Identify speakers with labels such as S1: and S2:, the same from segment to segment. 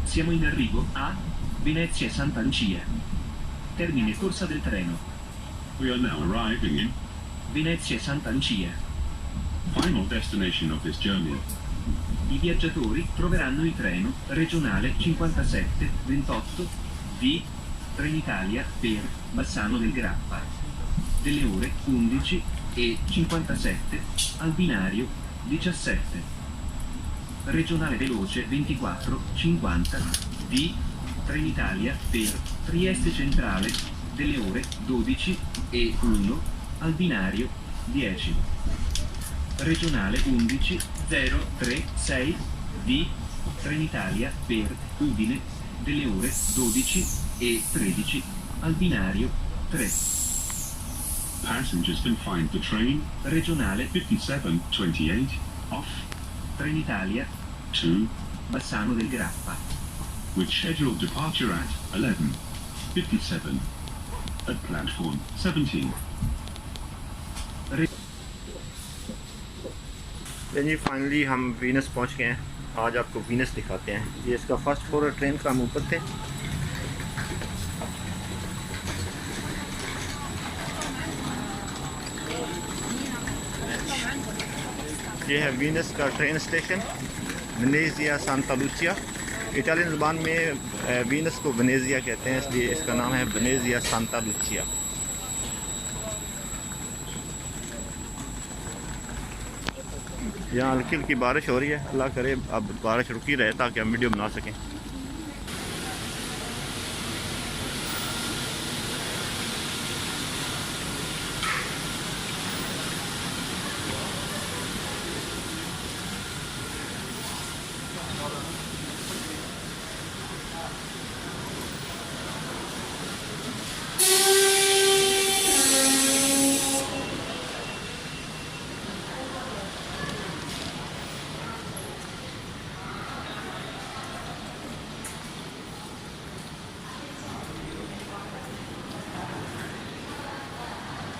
S1: Siamo in arrivo a Venezia Santa Lucia. Termine corsa del treno.
S2: We are now arriving in
S1: Venezia Santa Lucia.
S2: final destination of this journey.
S1: I viaggiatori troveranno il treno regionale 5728 di Trenitalia per Bassano del Grappa delle ore 11:57 al binario 17. Regionale veloce 2450 di Trenitalia per Trieste Centrale delle ore 12:01 al binario 10. Regionale 11036 di Trenitalia per Udine delle ore 12:13 al binario 3.
S2: Passengers can find the train
S1: Regionale
S2: 5728 off
S1: Trenitalia
S2: to
S1: Bassano del Grappa.
S2: with scheduled departure at 11:57 at platform 17.
S3: Ji finally हम Venus पहुंच गए हैं। आज आपको Venus दिखाते हैं। ये इसका फर्स्ट फ्लोर ट्रेन का हम ऊपर थे। ये है वीनस का train station, Venezia Santa Lucia. Italian ज़बान में वीनस को वेनेजिया कहते हैं, इसलिए इसका नाम है वेनेजिया सांता लूचिया। यहाँ हल्की हल्की बारिश हो रही है। अल्लाह करे अब बारिश रुकी रहे ताकि हम वीडियो बना सकें।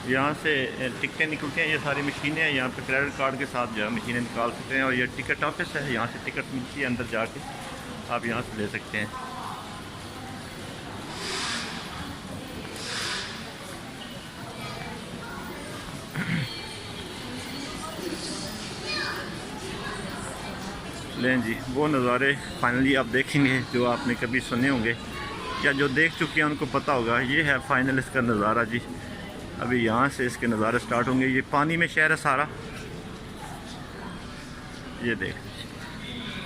S3: यहाँ से टिकटें निकलती हैं। ये सारी मशीनें हैं। यहाँ पे क्रेडिट कार्ड के साथ जो है मशीनें निकाल सकते हैं। और ये टिकट ऑफिस है, यहाँ से टिकट मिलती है, अंदर जाके आप यहाँ से ले सकते हैं। लें जी, वो नज़ारे फाइनली आप देखेंगे जो आपने कभी सुने होंगे या जो देख चुके हैं उनको पता होगा। ये है फाइनल इसका नज़ारा जी। अभी यहाँ से इसके नज़ारे स्टार्ट होंगे। ये पानी में शहर है सारा। ये देख,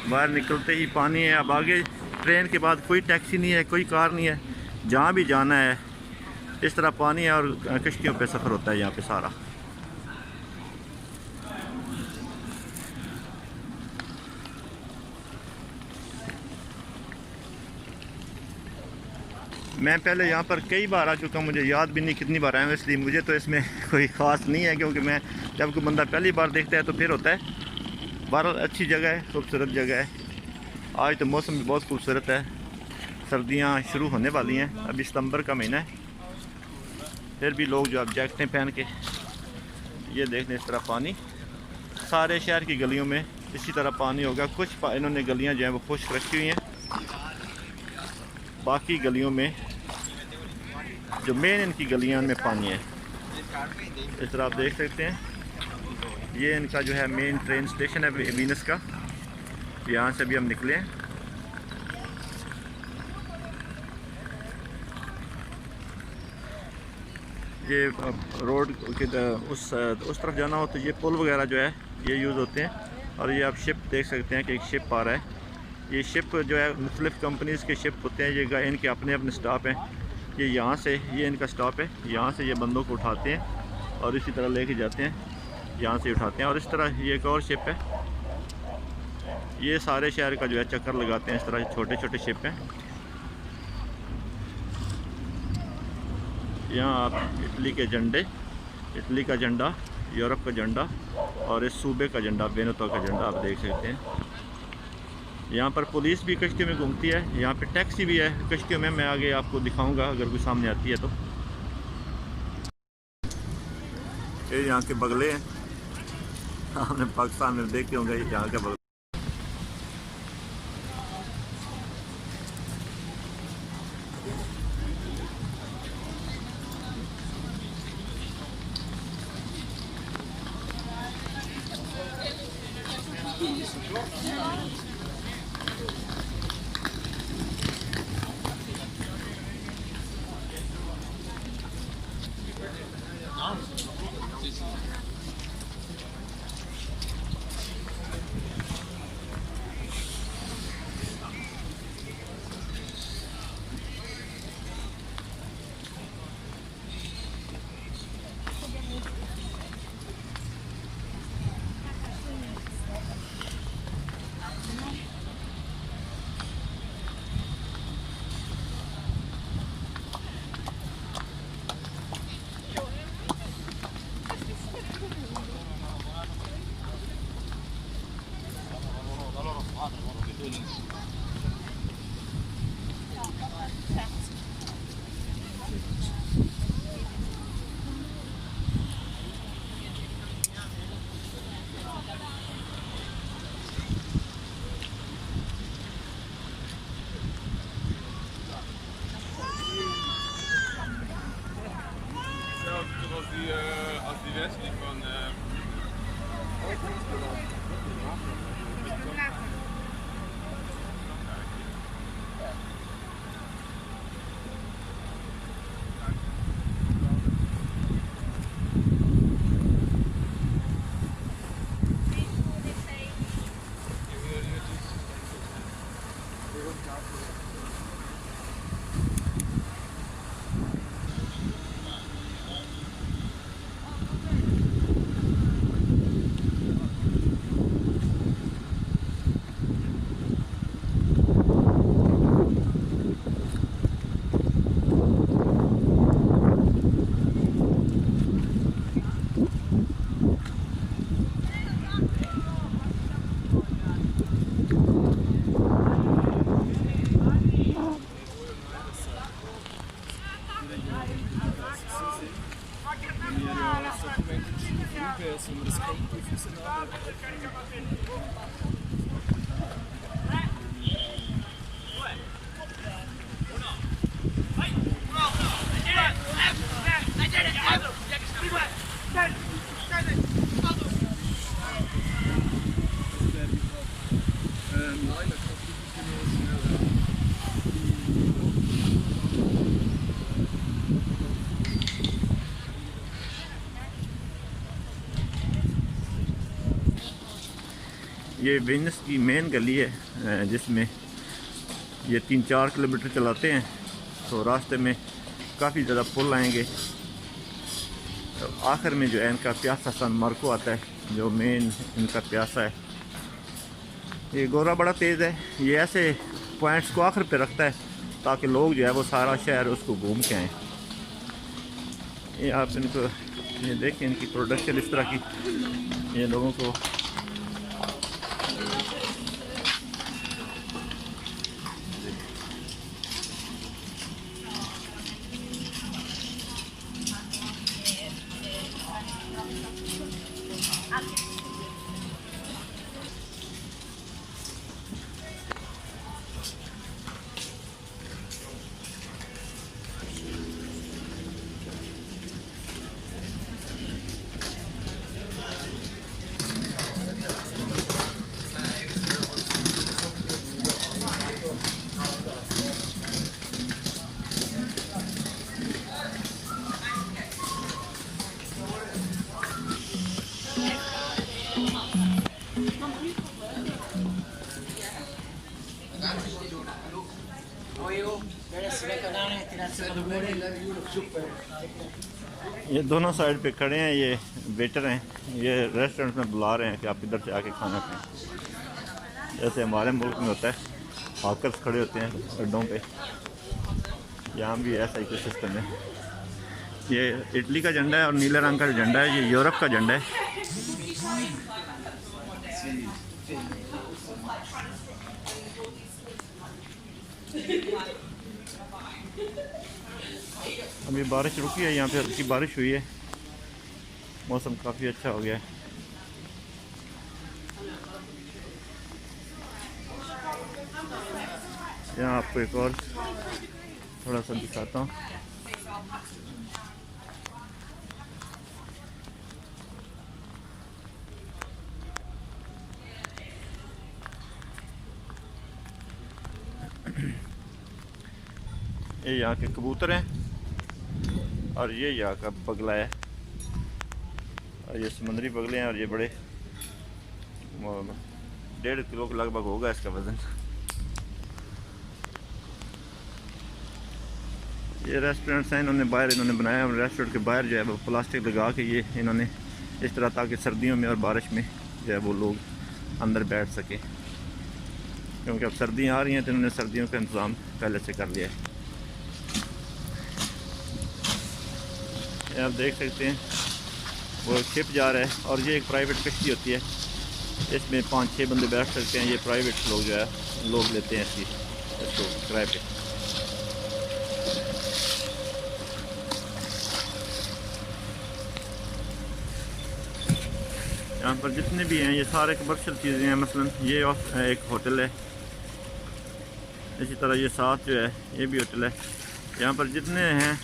S3: बाहर निकलते ही पानी है। अब आगे ट्रेन के बाद कोई टैक्सी नहीं है, कोई कार नहीं है। जहाँ भी जाना है इस तरह पानी है और कश्तियों पे सफ़र होता है यहाँ पे सारा। मैं पहले यहाँ पर कई बार आ चुका, मुझे याद भी नहीं कितनी बार आया हूँ, इसलिए मुझे तो इसमें कोई ख़ास नहीं है। क्योंकि मैं जब कोई बंदा पहली बार देखता है तो फिर होता है। बहरहाल अच्छी जगह है, खूबसूरत जगह है। आज तो मौसम भी बहुत खूबसूरत है। सर्दियाँ शुरू होने वाली हैं, अभी सितंबर का महीना है। फिर भी लोग जो अब जैकेटें पहन के, ये देख लें इस तरह पानी। सारे शहर की गलियों में इसी तरह पानी होगा। कुछ इन्होंने गलियाँ जो हैं वो खुश्क रखी हुई हैं, बाकी गलियों में जो मेन इनकी गलियां में पानी है। इस तरह आप देख सकते हैं। ये इनका जो है मेन ट्रेन स्टेशन है वीनस का। यहाँ से भी हम निकले हैं। ये रोड के उस तरफ जाना हो तो ये पुल वगैरह जो है ये यूज़ होते हैं। और ये आप शिप देख सकते हैं कि एक शिप आ रहा है। ये शिप जो है मुख्तलिफ़ कंपनीज़ के शिप होते हैं। ये इनके अपने अपने स्टॉप हैं। ये यहाँ से, ये इनका स्टॉप है। यहाँ से ये बंदों को उठाते हैं और इसी तरह लेके जाते हैं। यहाँ से उठाते हैं। और इस तरह ये एक और शिप है। ये सारे शहर का जो है चक्कर लगाते हैं। इस तरह छोटे छोटे शिप हैं। यहाँ आप इटली के झंडे, इटली का झंडा, यूरोप का झंडा और इस सूबे का झंडा, वेनेतो का झंडा आप देख सकते हैं। यहाँ पर पुलिस भी कश्तियों में घूमती है। यहाँ पे टैक्सी भी है कश्तियों में। मैं आगे आपको दिखाऊंगा अगर कोई सामने आती है तो। ये यहाँ के बगले हैं। आपने पाकिस्तान में देखे होंगे, यहाँ के बगले।
S4: Als die wrestling van...
S3: ये वेनिस की मेन गली है जिसमें ये 3-4 किलोमीटर चलाते हैं तो रास्ते में काफ़ी ज़्यादा पुल आएंगे। तो आखिर में जो है इनका प्यासा सन मार्को आता है जो मेन इनका प्यासा है। ये गोरा बड़ा तेज़ है, ये ऐसे पॉइंट्स को आखिर पे रखता है ताकि लोग जो है वो सारा शहर उसको घूम के आएँ। ये आप इनको ये देखें इनकी प्रोडक्शन इस तरह की, ये लोगों को ये दोनों साइड पे खड़े हैं, ये वेटर हैं, ये रेस्टोरेंट में बुला रहे हैं कि आप इधर से आके खाना खाएं। जैसे हमारे मुल्क में होता है हॉकर्स खड़े होते हैं अड्डों पे, यहाँ भी ऐसा ही कुछ सिस्टम है। ये इटली का झंडा है और नीले रंग का जो झंडा है ये यूरोप का झंडा है। अभी बारिश रुकी है, यहाँ पे हल्की बारिश हुई है, मौसम काफ़ी अच्छा हो गया है। यहाँ आपको एक और थोड़ा सा दिखाता हूँ। ये यहाँ के कबूतर हैं और ये यहाँ का बगला है और ये समुद्री बगले हैं और ये बड़े 1.5 किलो के लगभग होगा इसका वज़न। ये रेस्टोरेंट्स हैं, इन्होंने बनाया और रेस्टोरेंट के बाहर जो है वो प्लास्टिक लगा के ये इन्होंने इस तरह, ताकि सर्दियों में और बारिश में जो है वो लोग अंदर बैठ सके, क्योंकि अब सर्दियाँ आ रही हैं तो इन्होंने सर्दियों का इंतज़ाम पहले से कर लिया है। ये आप देख सकते हैं वो शिप जा रहा है और ये एक प्राइवेट कश्ती होती है, इसमें 5-6 बंदे बैठ सकते हैं। ये प्राइवेट लोग जो है लोग लेते हैं इसको किराए पे। यहाँ पर जितने भी हैं ये सारे कमर्शियल चीज़ें हैं। मसलन ये एक होटल है, इसी तरह ये साथ जो है ये भी होटल है। यहाँ पर जितने हैं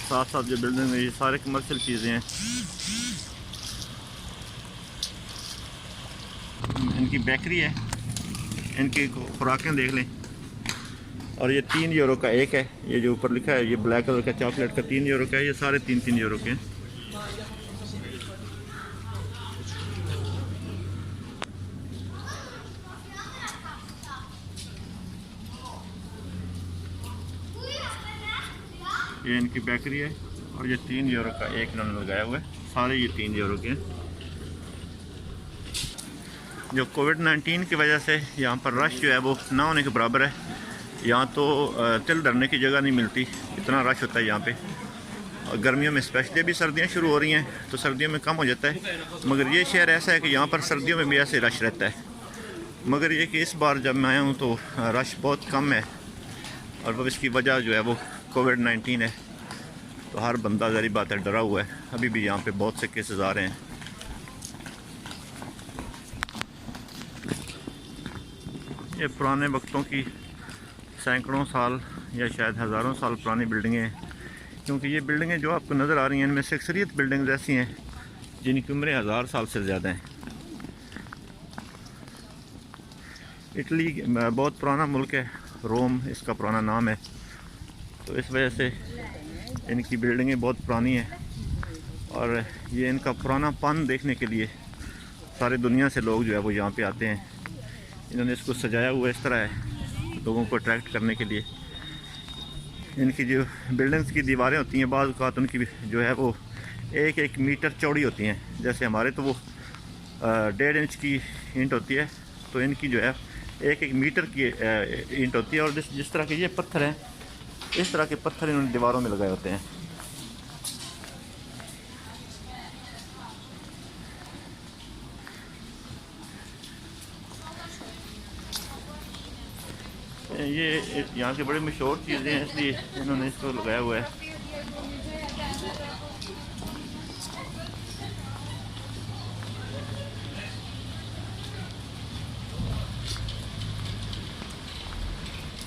S3: साथ साथ जो बिल्डिंग है ये सारे कमर्शियल चीज़ें हैं। इनकी बेकरी है, इनकी खुराकें देख लें। और ये 3 यूरो का एक है, ये जो ऊपर लिखा है ये ब्लैक कलर का चॉकलेट का 3 यूरो का है। ये सारे 3-3 यूरो के हैं। ये इनकी बेकरी है और ये 3 यूरो का एक इन्होंने लगाया हुआ है। सारे ये 3 यूरो के हैं। जो कोविड-19 की वजह से यहाँ पर रश जो है वो ना होने के बराबर है। यहाँ तो तिल धरने की जगह नहीं मिलती, इतना रश होता है यहाँ पे। और गर्मियों में स्पेशली भी सर्दियाँ शुरू हो रही हैं तो सर्दियों में कम हो जाता है, मगर ये शहर ऐसा है कि यहाँ पर सर्दियों में भी ऐसे रश रहता है। मगर ये कि इस बार जब मैं आया हूँ तो रश बहुत कम है और वो इसकी वजह जो है वो कोविड-19 है। तो हर बंदा ज़ाहिर बात है डरा हुआ है। अभी भी यहाँ पे बहुत से केसेस आ रहे हैं। ये पुराने वक्तों की सैकड़ों साल या शायद हज़ारों साल पुरानी बिल्डिंगें हैं, क्योंकि ये बिल्डिंगें जो आपको नज़र आ रही हैं इनमें से अक्सरियत बिल्डिंग्स ऐसी हैं जिनकी उम्रें 1000 साल से ज़्यादा हैं। इटली बहुत पुराना मुल्क है, रोम इसका पुराना नाम है, तो इस वजह से इनकी बिल्डिंगें बहुत पुरानी हैं। और ये इनका पुरानापन देखने के लिए सारी दुनिया से लोग जो है वो यहाँ पे आते हैं। इन्होंने इसको सजाया हुआ इस तरह है लोगों को अट्रैक्ट करने के लिए। इनकी जो बिल्डिंग्स की दीवारें होती हैं बाज़ औक़ात उनकी जो है वो 1-1 मीटर चौड़ी होती हैं। जैसे हमारे तो वो 1.5 इंच की ईंट होती है, तो इनकी जो है 1-1 मीटर की ईंट होती है। और जिस तरह के ये पत्थर हैं, इस तरह के पत्थर इन्होंने दीवारों में लगाए होते हैं। ये यहाँ की बड़ी मशहूर चीज़ें हैं, इसलिए इन्होंने इसको लगाया हुआ है।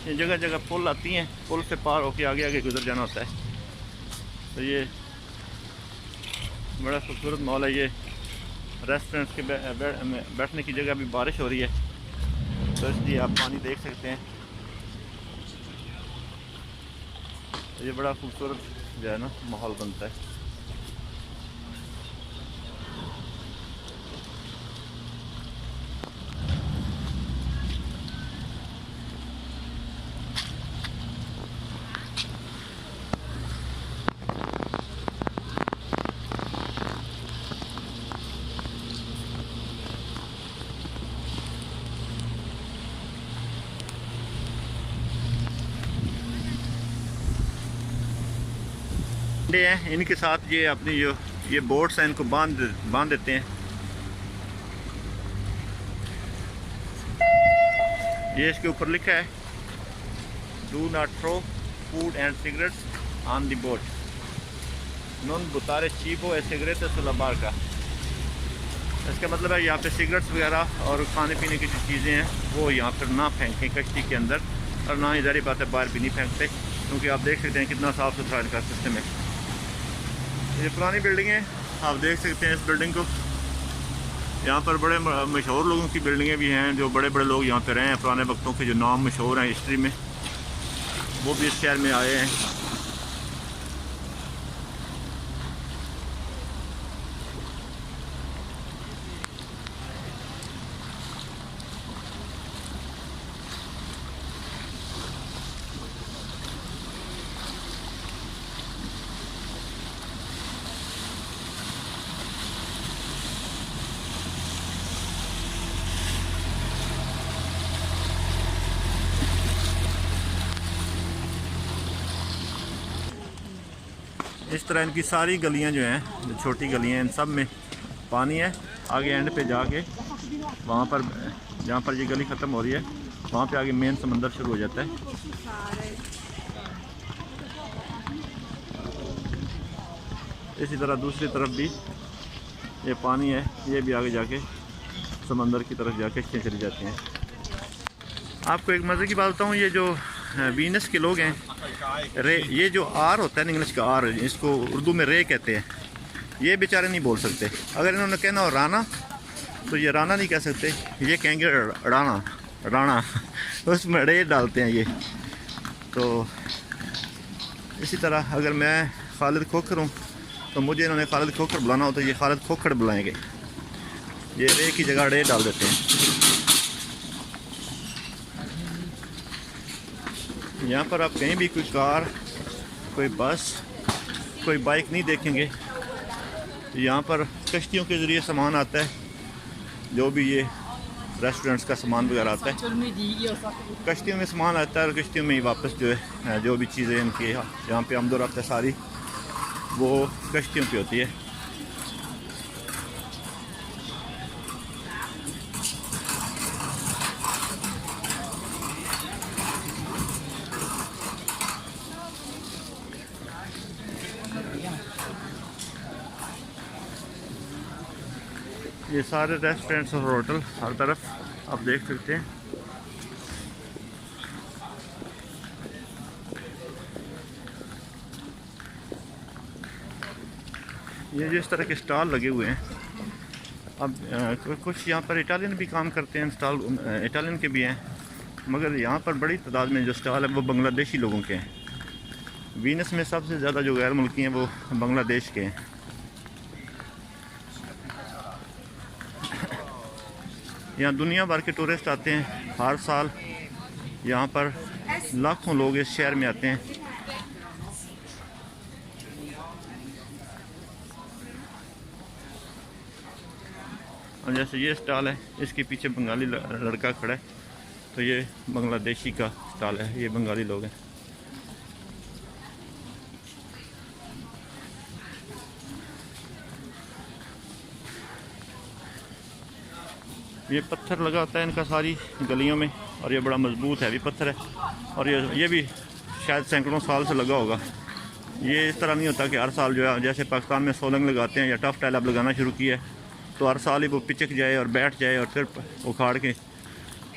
S3: ये जगह जगह पुल आती हैं, पुल से पार होके आगे आगे गुजर जाना होता है। तो ये बड़ा खूबसूरत मॉल है। ये रेस्टोरेंट्स के बैठने की जगह भी बारिश हो रही है, तो इसलिए आप पानी देख सकते हैं। तो ये बड़ा खूबसूरत जो है ना माहौल बनता है। हैं इनके साथ ये अपनी जो ये बोट्स हैं इनको बांध देते हैं। ये इसके ऊपर लिखा है do not throw food and cigarettes on the boat, नॉन बुतारे चीपो ए सिगरेट सुला बार का। इसका मतलब है यहाँ पे सिगरेट्स वगैरह और खाने पीने की जो चीज़ें हैं वो यहाँ पर ना फेंकें कश्ती के अंदर, और ना ही ज़ाहिर बात है बाहर भी नहीं फेंकते, क्योंकि आप देख सकते हैं कितना साफ़ सुथरा इनका सिस्टम है। ये पुरानी बिल्डिंग है, आप देख सकते हैं इस बिल्डिंग को। यहाँ पर बड़े मशहूर लोगों की बिल्डिंगें भी हैं, जो बड़े बड़े लोग यहाँ पे रहे हैं पुराने वक्तों के, जो नाम मशहूर हैं हिस्ट्री में। वो भी इस शहर में आए हैं। इस तरह इनकी सारी गलियां जो हैं, जो छोटी गलियां हैं, इन सब में पानी है। आगे एंड पे जाके वहाँ पर जहाँ पर ये गली ख़त्म हो रही है, वहाँ पे आगे मेन समंदर शुरू हो जाता है। इसी तरह दूसरी तरफ भी ये पानी है, ये भी आगे जाके समंदर की तरफ जाके चली जाती हैं। आपको एक मज़े की बात बताऊँ, ये जो वीनस के लोग हैं, रे, ये जो आर होता है ना, इंग्लिश का आर, इसको उर्दू में रे कहते हैं, ये बेचारे नहीं बोल सकते। अगर इन्होंने कहना हो राना, तो ये राना नहीं कह सकते, ये कहेंगे राना, राणा। उसमें रे डालते हैं ये। तो इसी तरह अगर मैं खालिद खोखर हूँ, तो मुझे इन्होंने खालिद खोखर बुलाना हो तो ये खालिद खोखर बुलाएंगे। ये रे की जगह रे डाल देते हैं। यहाँ पर आप कहीं भी कोई कार, कोई बस, कोई बाइक नहीं देखेंगे। यहाँ पर कश्तियों के ज़रिए सामान आता है, जो भी ये रेस्टोरेंट्स का सामान वगैरह आता है, कश्तियों में सामान आता है और कश्तियों में ही वापस जो है जो भी चीज़ें इनकी यहाँ पे आमदोरफ्त है सारी, वो कश्तियों पे होती है। ये सारे रेस्टोरेंट्स और होटल हर तरफ आप देख सकते हैं। ये जिस तरह के स्टॉल लगे हुए हैं, अब कुछ यहाँ पर इटालियन भी काम करते हैं, स्टॉल इटालियन के भी हैं, मगर यहाँ पर बड़ी तादाद में जो स्टॉल है वो बांग्लादेशी लोगों के हैं। वीनस में सबसे ज़्यादा जो गैर मुल्की हैं वो बांग्लादेश के हैं। यहाँ दुनिया भर के टूरिस्ट आते हैं हर साल। यहाँ पर लाखों लोग इस शहर में आते हैं। और जैसे ये स्टॉल है, इसके पीछे बंगाली लड़का खड़ा है, तो ये बांग्लादेशी का स्टॉल है, ये बंगाली लोग हैं। ये पत्थर लगा होता है इनका सारी गलियों में, और ये बड़ा मजबूत है भी पत्थर है। और ये भी शायद सैकड़ों साल से लगा होगा। ये इस तरह नहीं होता कि हर साल जो है, जैसे पाकिस्तान में सोलंग लगाते हैं या टफ टाइल अब लगाना शुरू किया है, तो हर साल ही वो पिचक जाए और बैठ जाए और फिर उखाड़ के।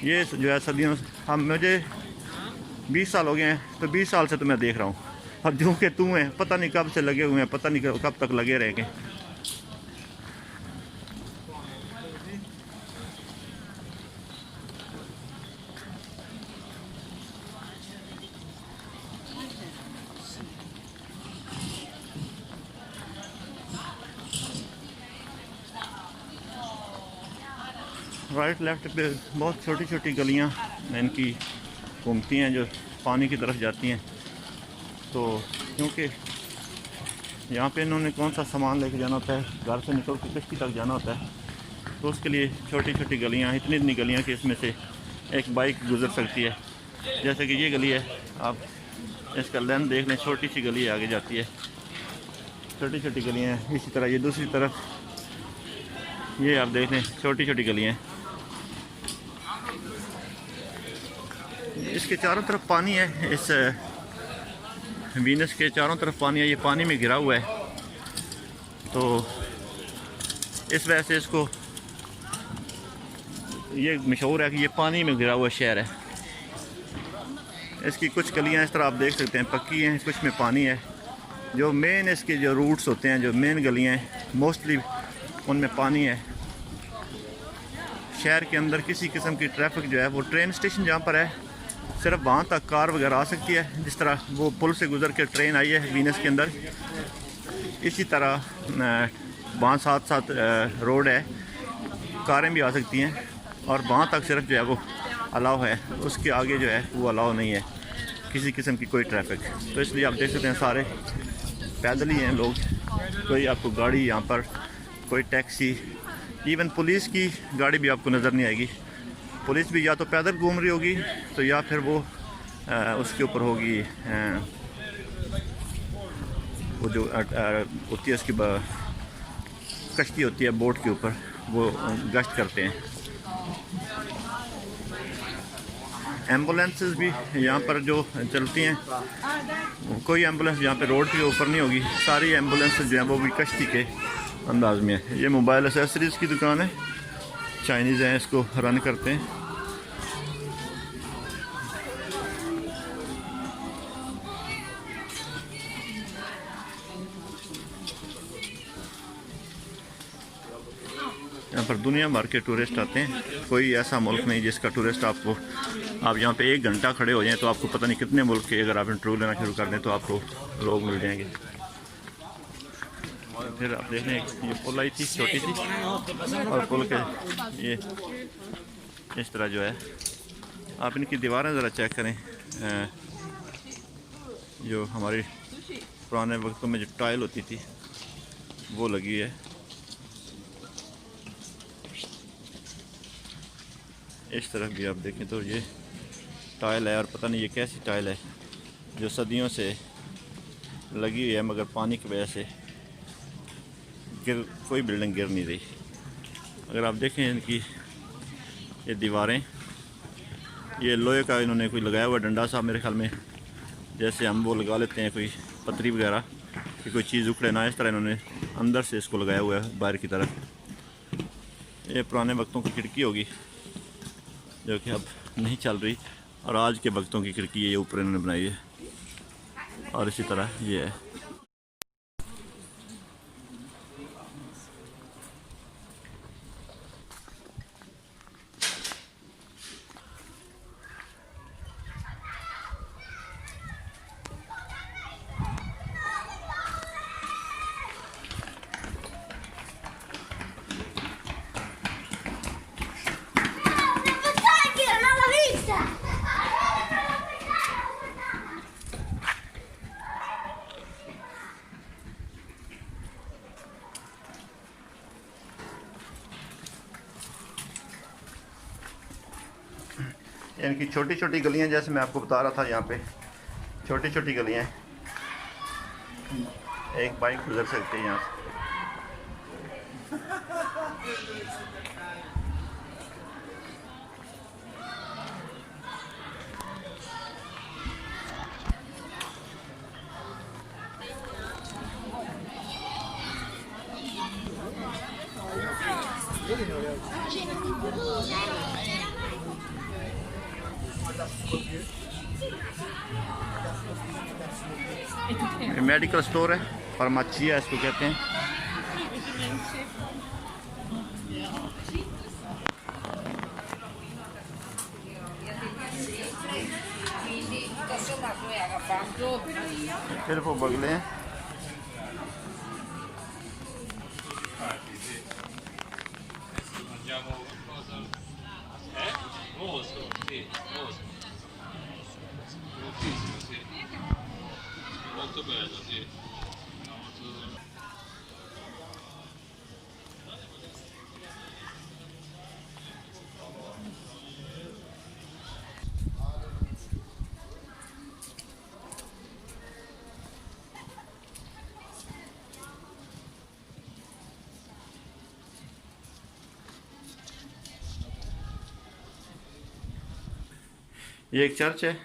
S3: ये जो है सदियों, हम मुझे 20 साल हो गए हैं, तो 20 साल से तो मैं देख रहा हूँ। और जो कि तू हैं, पता नहीं कब से लगे हुए हैं, पता नहीं कब तक लगे रहेंगे। राइट लेफ्ट पे बहुत छोटी छोटी गलियां इनकी घूमती हैं जो पानी की तरफ जाती हैं। तो क्योंकि यहाँ पे इन्होंने कौन सा सामान लेके जाना होता है, घर से निकल के कश्ती तक जाना होता है, तो उसके लिए छोटी छोटी गलियाँ, इतनी इतनी गलियाँ कि इसमें से एक बाइक गुजर सकती है। जैसे कि ये गली है, आप इसका लेंथ देख लें, छोटी सी गली आगे जाती है, छोटी छोटी गलियाँ हैं। इसी तरह ये दूसरी तरफ, ये आप देख लें, छोटी छोटी गलियाँ हैं। इसके चारों तरफ पानी है, इस वीनस के चारों तरफ पानी है, ये पानी में घिरा हुआ है। तो इस वजह से इसको ये मशहूर है कि ये पानी में घिरा हुआ शहर है। इसकी कुछ गलियां इस तरह आप देख सकते हैं पक्की हैं, कुछ में पानी है। जो मेन इसके जो रूट्स होते हैं, जो मेन गलियां हैं, मोस्टली उनमें पानी है। शहर के अंदर किसी किस्म की ट्रैफिक जो है, वो ट्रेन स्टेशन जहाँ पर है सिर्फ वहाँ तक कार वगैरह आ सकती है। जिस तरह वो पुल से गुजर के ट्रेन आई है वीनस के अंदर, इसी तरह वहाँ साथ साथ रोड है, कारें भी आ सकती हैं। और वहाँ तक सिर्फ जो है वो अलाउ है, उसके आगे जो है वो अलाउ नहीं है किसी किस्म की कोई ट्रैफिक। तो इसलिए आप देख सकते हैं सारे पैदल ही हैं लोग, कोई आपको गाड़ी यहाँ पर, कोई टैक्सी, इवन पुलिस की गाड़ी भी आपको नज़र नहीं आएगी। पुलिस भी या तो पैदल घूम रही होगी तो या फिर वो उसके ऊपर होगी, वो जो होती है उसकी कश्ती होती है बोट के ऊपर, वो गश्त करते हैं। एम्बुलेंसेस भी यहाँ पर जो चलती हैं, कोई एम्बुलेंस यहाँ पे रोड के ऊपर नहीं होगी, सारी एम्बुलेंसेस जो हैं वो भी कश्ती के अंदाज में है। ये मोबाइल एसेसरीज़ की दुकान है, चाइनीज़ हैं, इसको रन करते हैं। यहाँ पर दुनिया भर के टूरिस्ट आते हैं, कोई ऐसा मुल्क नहीं जिसका टूरिस्ट आप यहाँ पे 1 घंटा खड़े हो जाएं तो आपको पता नहीं कितने मुल्क के, अगर आप इंटरव्यू लेना शुरू कर दें तो आपको लोग मिल जाएंगे। फिर आप देख लें, ये पुल आई थी, छोटी सी, और पुल के ये इस तरह जो है, आप इनकी दीवारें ज़रा चेक करें, जो हमारी पुराने वक्तों में जो टाइल होती थी वो लगी है। इस तरफ भी आप देखें तो ये टाइल है, और पता नहीं ये कैसी टाइल है जो सदियों से लगी हुई है, मगर पानी की वजह से कोई बिल्डिंग गिर नहीं रही। अगर आप देखें इनकी ये दीवारें, ये लोहे का इन्होंने कोई लगाया हुआ डंडा सा, मेरे ख्याल में जैसे हम वो लगा लेते हैं कोई पतरी वगैरह कि कोई चीज़ उखड़े ना, इस तरह इन्होंने अंदर से इसको लगाया हुआ है बाहर की तरफ। ये पुराने वक्तों की खिड़की होगी जो कि अब नहीं चल रही, और आज के वक्तों की खिड़की ये ऊपर इन्होंने बनाई है, और इसी तरह ये है। इनकी छोटी छोटी गलियां, जैसे मैं आपको बता रहा था, यहाँ पे छोटी छोटी गलियां, एक बाइक गुजर सकती है यहाँ से। मेडिकल स्टोर है, फार्माचिया इसको कहते हैं। फिर वो बगले हैं,
S4: molto bello, sì.
S3: ये एक चर्च है।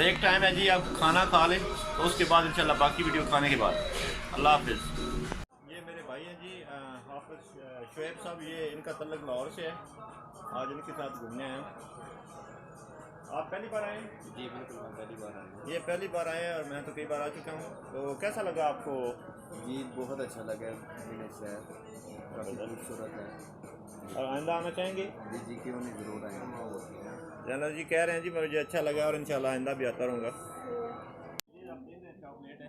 S3: ब्रेक टाइम है जी, आप खाना खा लें तो उसके बाद इंशाल्लाह बाकी वीडियो खाने के बाद। अल्लाह हाफिज़। ये मेरे भाई हैं जी हाफिज़ शुएब साहब, ये इनका तल्लक लाहौर से है। आज इनके साथ घूमने आए हैं। आप पहली बार आए हैं?
S5: जी बिल्कुल, मैं पहली बार आया हूँ।
S3: ये पहली बार आए हैं और मैं तो कई बार आ चुका हूँ। तो कैसा लगा आपको?
S5: जी बहुत अच्छा लगा, विलेज शहर काफ़ी खूबसूरत है।
S3: और आइंदा आना चाहेंगे?
S5: जी जी क्यों नहीं, ज़रूर आएंगे।
S3: जनरल जी कह रहे हैं जी मुझे अच्छा लगा और इंशाल्लाह आइंदा भी आता रहूँगा। ये आप देख रहे हैं चॉकलेट है,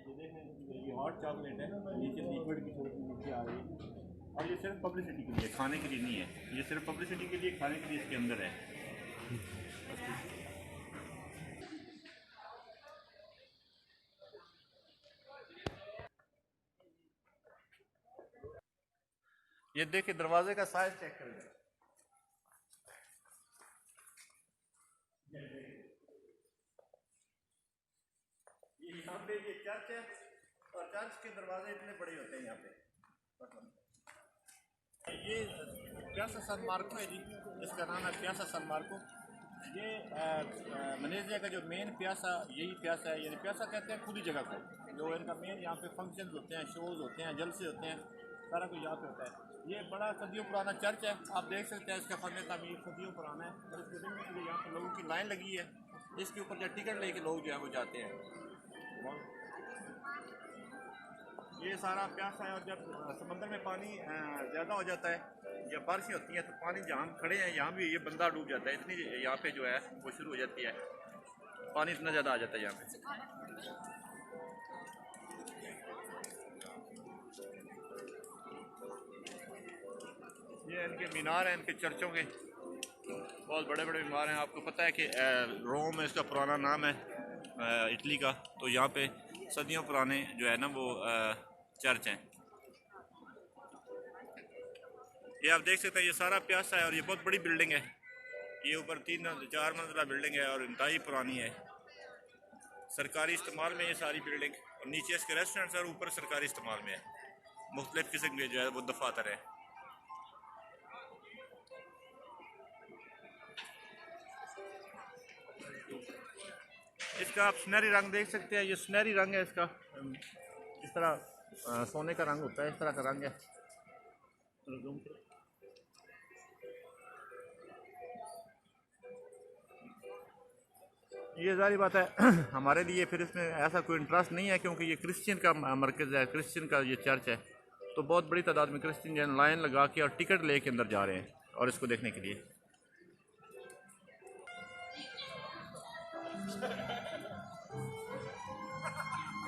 S3: ये देख रहे हैं ये हॉट चॉकलेट है, नीचे लिक्विड की थोड़ी नीचे आ रही है। और ये सिर्फ पब्लिसिटी के लिए, खाने के लिए नहीं है। ये सिर्फ पब्लिसिटी के लिए, खाने के लिए इसके अंदर है। ये देखिए दरवाजे का साइज चेक करें। ये यहाँ पे ये चर्च है और चर्च के दरवाजे इतने बड़े होते हैं यहाँ पे। ये प्यासा सान मार्को है जी, इसका नाम है प्यासा सान मार्को। ये मलेशिया का जो मेन प्यासा यही प्यासा है, यानी प्यासा कहते हैं खुली जगह को, जो इनका मेन यहाँ पे फंक्शंस होते हैं, शोज़ होते हैं, जलसे होते हैं, सारा कुछ यहाँ पे होता है। ये बड़ा सदियों पुराना चर्च है, आप देख सकते हैं इसका फन तामीर सदियों पुराना है। और इसको देखने के लिए यहाँ पर लोगों की लाइन लगी है, इसके ऊपर जो टिकट लेके लोग जो है वो जाते हैं। ये सारा प्यासा है। और जब समंदर में पानी ज़्यादा हो जाता है या बारिशें होती हैं तो पानी जहाँ हम खड़े हैं यहाँ भी ये बंदा डूब जाता है, इतनी यहाँ पे जो है वो शुरू हो जाती है, पानी इतना ज़्यादा आ जाता है यहाँ पे। ये इनके मीनार हैं, इनके चर्चों के बहुत बड़े बड़े मीनार हैं। आपको पता है कि रोम है इसका पुराना नाम है, इटली का। तो यहाँ पे सदियों पुराने जो है ना वो चर्च हैं। ये आप देख सकते हैं ये सारा प्यासा है और ये बहुत बड़ी बिल्डिंग है। ये ऊपर 3-4 मंजिला बिल्डिंग है और इंतहाई पुरानी है। सरकारी इस्तेमाल में ये सारी बिल्डिंग, और नीचे इसके रेस्टोरेंट्स और ऊपर सरकारी इस्तेमाल में है। मुख्तलिफ किस्म के जो है वो दफातर है। इसका आप सुनहरी रंग देख सकते हैं, ये सुनहरी रंग है इसका, इस तरह सोने का रंग होता है, इस तरह का रंग है। ये जारी बात है हमारे लिए फिर इसमें ऐसा कोई इंटरेस्ट नहीं है, क्योंकि ये क्रिश्चियन का मरकज़ है, क्रिश्चियन का ये चर्च है। तो बहुत बड़ी तादाद में क्रिश्चियन जन लाइन लगा के और टिकट ले के अंदर जा रहे हैं और इसको देखने के लिए।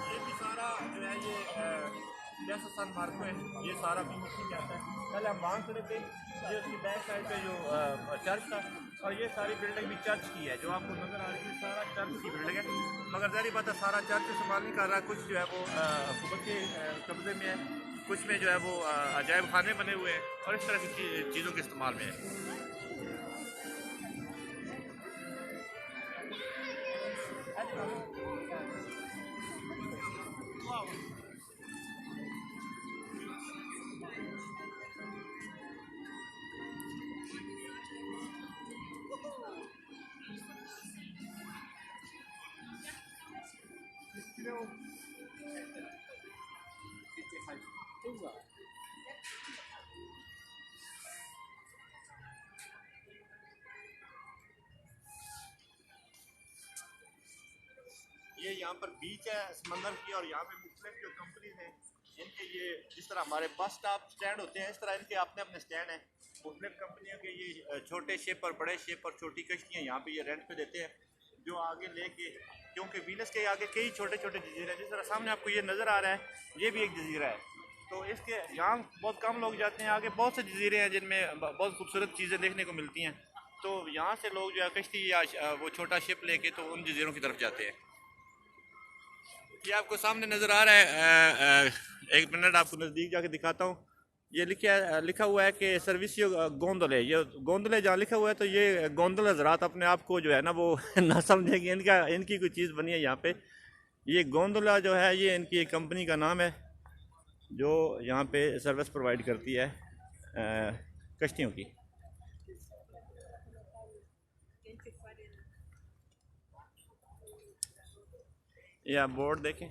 S3: ये भी सारा जो है ये प्यासा सान मार्को है, ये सारा भी मुस्लिम आता है। पहले हम वहाँ खड़े थे, ये उसकी बैक साइड पे जो चर्च था, और ये सारी बिल्डिंग भी चर्च की है जो आपको नज़र आ रही है, सारा चर्च की बिल्डिंग है। मगर ज़ाहिर बात है सारा चर्च इस्तेमाल नहीं कर रहा, कुछ जो है वो हुकूमत के कब्जे में है, कुछ में जो है वो अजायब खाने बने हुए हैं और इस तरह की चीज़ों के इस्तेमाल में है। ये यहाँ पर बीच है समंदर की, और यहाँ पे मुख्तलिफ जो कंपनीज हैं इनके, ये जिस तरह हमारे बस स्टॉप स्टैंड होते हैं इस तरह इनके अपने अपने स्टैंड हैं। मुख्तलिफ कंपनियों के ये छोटे शिप और बड़े शिप और छोटी कश्तियाँ यहाँ पे ये रेंट पे देते हैं, जो आगे लेके, क्योंकि वीनस के आगे कई छोटे छोटे जजीरे हैं, जिस तरह सामने आपको ये नज़र आ रहा है ये भी एक जजीरा है। तो इसके यहाँ बहुत कम लोग जाते हैं, आगे बहुत से जजीरे हैं जिनमें बहुत खूबसूरत चीज़ें देखने को मिलती हैं। तो यहाँ से लोग जो है कश्ती या वो छोटा शिप लेके तो उन जजीरों की तरफ जाते हैं। ये आपको सामने नज़र आ रहा है, एक मिनट आपको नज़दीक जाके दिखाता हूँ। ये लिखा हुआ है कि सर्विसियो गोंदले, ये गोंदले जहाँ लिखा हुआ है तो ये गोंदल हजरात अपने आप को जो है ना वो ना समझेंगे, इनकी कोई चीज़ बनी है यहाँ पे। ये गोंदला जो है ये इनकी एक कंपनी का नाम है जो यहाँ पे सर्विस प्रोवाइड करती है कश्तियों की। ये आप बोर्ड देखें,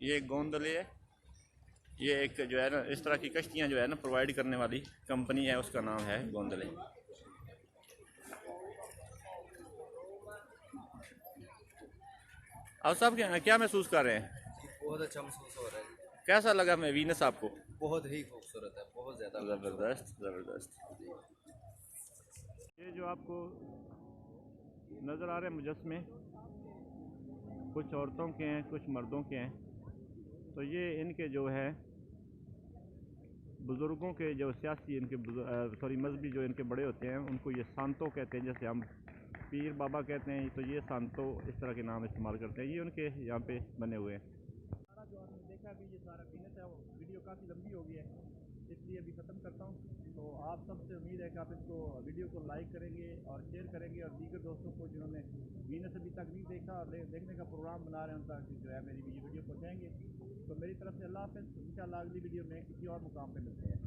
S3: ये एक गोंदले है, ये एक जो है ना इस तरह की कश्तियाँ जो है ना प्रोवाइड करने वाली कंपनी है, उसका नाम है गोंदले। आप सब क्या महसूस कर रहे हैं?
S5: बहुत अच्छा महसूस हो रहा है।
S3: कैसा लगा मैं वीनस आपको?
S5: बहुत ही खूबसूरत है, बहुत ज़्यादा
S3: ज़बरदस्त ज़बरदस्त। ये जो आपको नज़र आ रहे हैं मुजस्मे, कुछ औरतों के हैं, कुछ मर्दों के हैं। तो ये इनके जो है बुज़ुर्गों के जो सियासी इनके सॉरी मजहबी जो इनके बड़े होते हैं उनको ये सांतो कहते हैं, जैसे हम पीर बाबा कहते हैं, तो ये सांतो इस तरह के नाम इस्तेमाल करते हैं। ये उनके यहाँ पे बने हुए हैं। सारा जो आपने देखा अभी ये सारा बिजनेस है, वो वीडियो काफ़ी लंबी हो गई है, इसलिए अभी ख़त्म करता हूँ। तो आप सबसे उम्मीद है कि आप इसको वीडियो को लाइक करेंगे और शेयर करेंगे, और दीगर दोस्तों को जिन्होंने बिजनेस अभी तक नहीं देखा और देखने का प्रोग्राम बना रहे हैं उन तक जो है मेरी वीडियो पहुँचाएँगे। तो मेरी तरफ से अल्लाह हाफ़िज़। इंशाअल्लाह अगली वीडियो में किसी और मुकाम पर मिलते हैं।